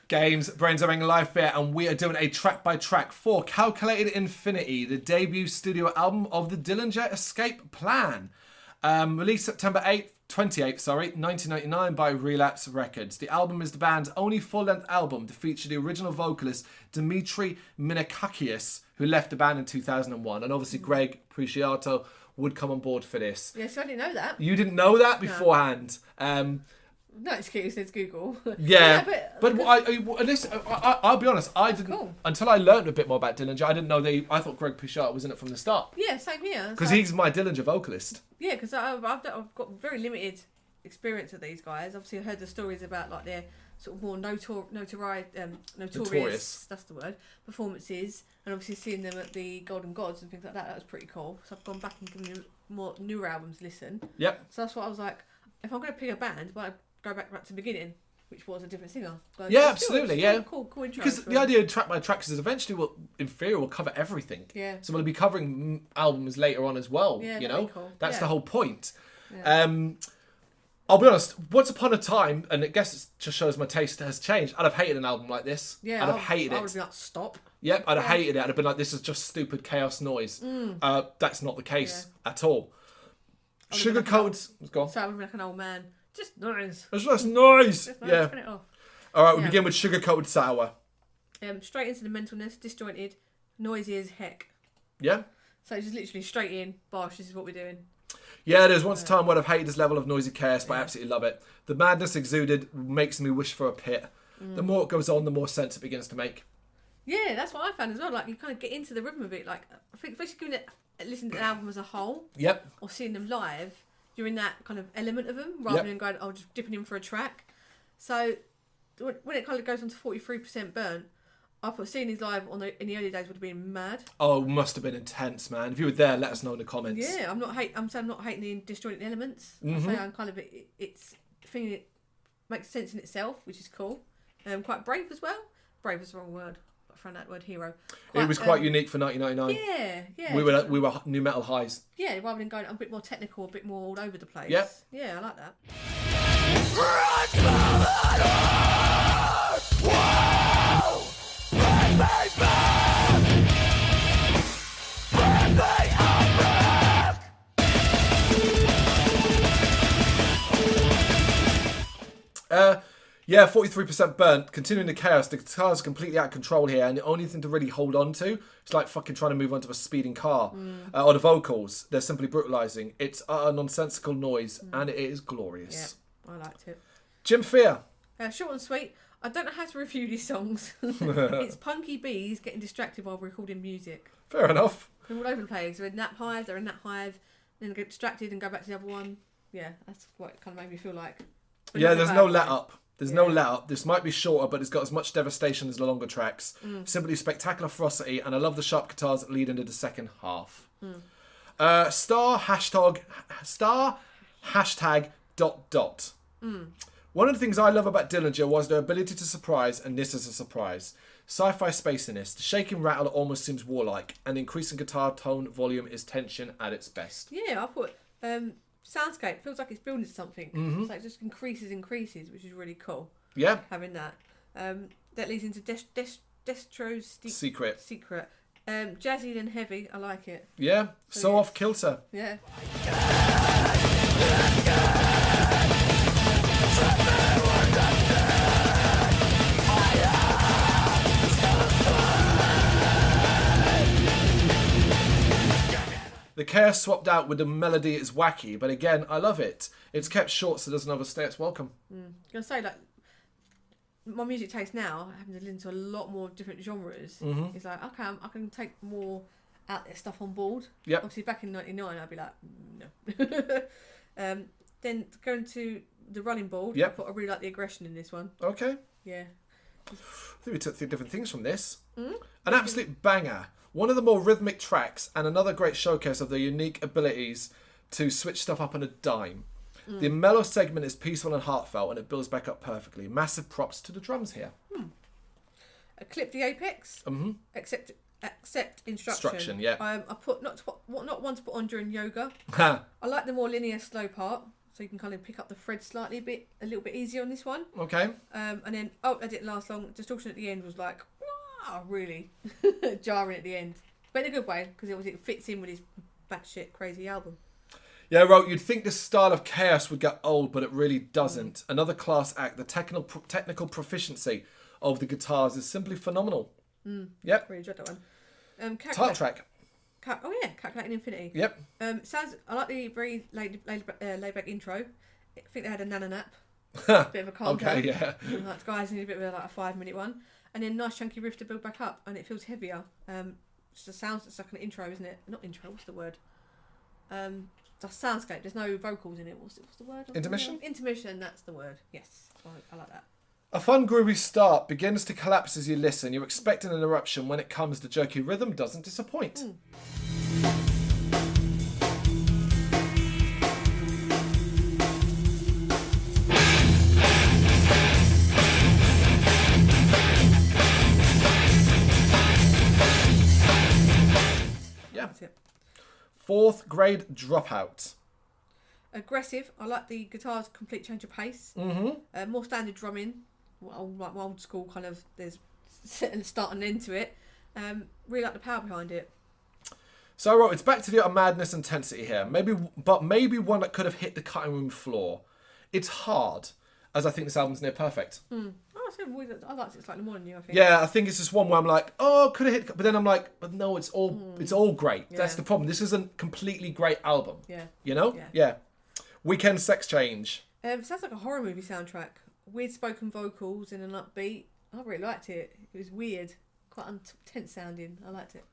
Games, Brrraains A Head-Banging Life here, and we are doing a track-by-track for Calculated Infinity, the debut studio album of the Dillinger Escape Plan. Released September 28th, 1999 by Relapse Records. The album is the band's only full-length album to feature the original vocalist Dimitri Minakakis, who left the band in 2001. And obviously Greg Preciato would come on board for this. Yes, I didn't know that. You didn't know that beforehand? No excuse, it's Google. Yeah, but I'll be honest, I didn't, until I learned a bit more about Dillinger, I didn't know I thought Greg Preciato was in it from the start. Yeah, same here. Because he's my Dillinger vocalist. Yeah, because I've got very limited experience of these guys. Obviously, I heard the stories about like their sort of more notorious, that's the word, performances, and obviously seeing them at the Golden Gods and things like that. That was pretty cool. So I've gone back and given more newer albums to listen. Yep. So that's what I was like. If I'm going to pick a band, well, go back to the beginning, which was a different singer. But yeah, absolutely, yeah. Cool intro. Because the idea of track by track is eventually, we'll cover everything. Yeah. So we'll be covering albums later on as well. Yeah, you know, cool. That's the whole point. Yeah. I'll be honest. Once upon a time, and I guess it just shows my taste has changed. I'd have hated an album like this. Yeah, I'd have hated it. I would be like, stop. Yep, I'd have hated it. I'd have been like, this is just stupid chaos noise. That's not the case at all. Sugar codes. Go on. So I would be like an old man. Just noise. It's just noise. Yeah. Turn it off. All right, we begin with Sugar Coated Sour. Straight into the mentalness, disjointed, noisy as heck. Yeah. So just literally straight in, bosh, this is what we're doing. Yeah, there's once a time when I've hated this level of noisy chaos, but I absolutely love it. The madness exuded makes me wish for a pit. The more it goes on, the more sense it begins to make. Yeah, that's what I found as well. Like, you kind of get into the rhythm of it. Like, I think especially listening to the album as a whole. Yep. Or seeing them live, you're in that kind of element of them, rather than going, just dipping in for a track. So when it kind of goes on to 43% burnt, I thought seeing these live in the early days would have been mad. Oh, it must have been intense, man. If you were there, let us know in the comments. Yeah, I'm saying I'm not hating the disjointed elements. I'm saying I'm kind of it's thinking it makes sense in itself, which is cool. Quite brave as well. Brave is the wrong word. I found that word hero. It was quite unique for 1999. Yeah. We were new metal highs. Yeah, rather than going a bit more technical, a bit more all over the place. Yep. Yeah, I like that. Yeah, 43% burnt. Continuing the chaos, the guitar's completely out of control here, and the only thing to really hold on to is like fucking trying to move onto a speeding car. Or the vocals, they're simply brutalising. It's a nonsensical noise, and it is glorious. Yeah, I liked it. Jim Fear. Short and sweet. I don't know how to review these songs. It's punky bees getting distracted while recording music. Fair enough. They're all over the place. They're in that hive, then they get distracted and go back to the other one. Yeah, that's what it kind of made me feel like. But yeah, there's no let up. There's no let up. This might be shorter, but it's got as much devastation as the longer tracks. Simply spectacular ferocity, and I love the sharp guitars that lead into the second half. Star hashtag ... One of the things I love about Dillinger was their ability to surprise, and this is a surprise. Sci-fi spaciness, the shaking rattle almost seems warlike, and the increasing guitar tone volume is tension at its best. Yeah, I thought soundscape feels like it's building something. It's like it just increases, which is really cool. Yeah. Having that. That leads into Destro's Secret. Jazzy then heavy, I like it. Yeah, so off kilter. Yeah. The chaos swapped out with the melody is wacky, but again, I love it. It's kept short so it doesn't overstay its welcome. I'm going to say, like, my music taste now, having to listen to a lot more different genres, it's like, okay, I can take more out there stuff on board. Yep. Obviously, back in 99, I'd be like, no. Then going to the running board, I really like the aggression in this one. Okay. Yeah. I think we took different things from this. An absolute banger. One of the more rhythmic tracks, and another great showcase of their unique abilities to switch stuff up on a dime. The mellow segment is peaceful and heartfelt, and it builds back up perfectly. Massive props to the drums here. Clip the apex. Accept instruction. Yeah. I put not one to put on during yoga. Ha. I like the more linear slow part. so you can kind of pick up the fret slightly a little bit easier on this one. Okay. And then that didn't last long. Distortion at the end was like, wow, really jarring at the end, but in a good way because it fits in with his batshit crazy album. Yeah, right. You'd think this style of chaos would get old, but it really doesn't. Another class act. The technical proficiency of the guitars is simply phenomenal. Yep. Really enjoyed that one. Title track. Calculating Infinity. Yep. I like the very laid back intro. I think they had a nana nap. Bit of a calm Okay, down. yeah. Like, guys need a bit of a 5-minute one, and then nice chunky riff to build back up, and it feels heavier. Just the sounds. It's like an intro, isn't it? Not intro. What's the word? The soundscape. There's no vocals in it. What's the word? Intermission? Intermission, that's the word. Yes. I like that. A fun groovy start begins to collapse as you listen. You're expecting an eruption. When it comes, the jerky rhythm doesn't disappoint. Yeah. That's it. 4th grade dropout. Aggressive. I like the guitar's complete change of pace. More standard drumming. Old school kind of. There's start and end to it. Really like the power behind it. So I wrote, it's back to the madness intensity here. Maybe one that could have hit the cutting room floor. It's hard, as I think this album's near perfect. I liked it slightly more than you, I think. Yeah, I think it's just one where I'm like, oh, could have hit, but then I'm like, but no, it's all great. Yeah. That's the problem. This is a completely great album. Yeah. You know? Yeah. Weekend Sex Change. Sounds like a horror movie soundtrack. Weird spoken vocals and an upbeat. I really liked it. It was weird, quite intense sounding. I liked it.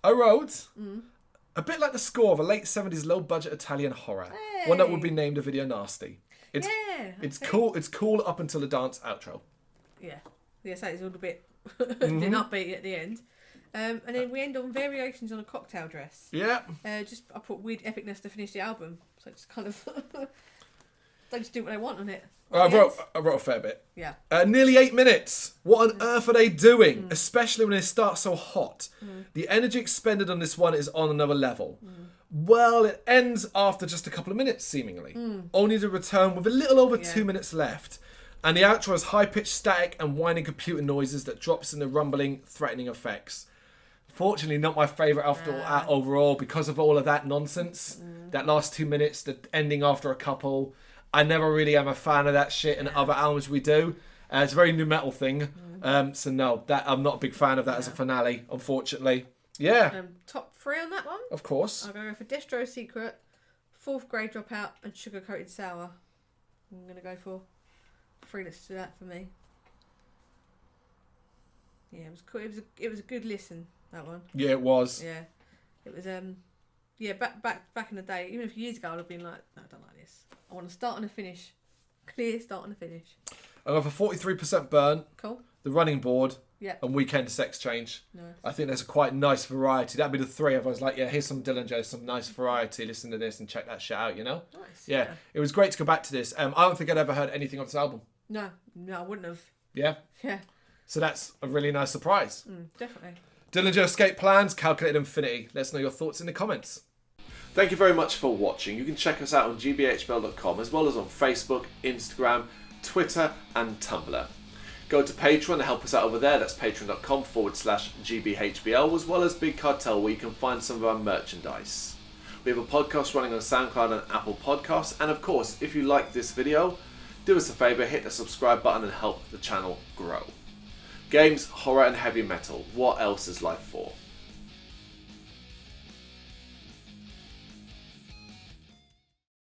I wrote a bit like the score of a late 70s low-budget Italian horror. Hey. One that would be named a video nasty. It's cool. It's cool up until the dance outro. Yeah. So it's all a bit then upbeat at the end. And then we end on variations on a cocktail dress. Yeah. I put weird epicness to finish the album. So it's kind of they just do what they want on it. I wrote a fair bit. Yeah. Nearly 8 minutes. What on earth are they doing? Especially when it starts so hot. The energy expended on this one is on another level. Well, it ends after just a couple of minutes, seemingly. Only to return with a little over 2 minutes left. And the outro has high-pitched static and whining computer noises that drops in the rumbling, threatening effects. Fortunately, not my favourite overall because of all of that nonsense. That last 2 minutes, the ending after a couple. I never really am a fan of that shit in other albums we do. It's a very new metal thing. So no, I'm not a big fan of that as a finale, unfortunately. Yeah. Top 3 on that one? Of course. I'll go for Destro Secret, 4th Grade Dropout, and Sugar Coated Sour. I'm going to go for 3 lists to that for me. Yeah, it was cool. It was a good listen, that one. Yeah, it was. Yeah. It was back in the day, even a few years ago, I'd have been like, no, I don't like this. I want to start and a finish. Clear start and a finish. I go for 43% Burn, Cool. The Running Board, Yeah. and Weekend Sex Change. Nice. I think there's a quite nice variety. That'd be the 3 of us. Like, yeah, here's some Dillinger, some nice variety. Listen to this and check that shit out, you know? Nice. Yeah. It was great to go back to this. I don't think I'd ever heard anything of this album. No, I wouldn't have. Yeah? Yeah. So that's a really nice surprise. Definitely. Dillinger Escape Plans, Calculated Infinity. Let us know your thoughts in the comments. Thank you very much for watching. You can check us out on gbhbl.com as well as on Facebook, Instagram, Twitter and Tumblr. Go to Patreon to help us out over there. That's patreon.com/gbhbl, as well as Big Cartel, where you can find some of our merchandise. We have a podcast running on SoundCloud and Apple Podcasts. And of course, if you like this video, do us a favour, hit the subscribe button and help the channel grow. Games, horror and heavy metal. What else is life for?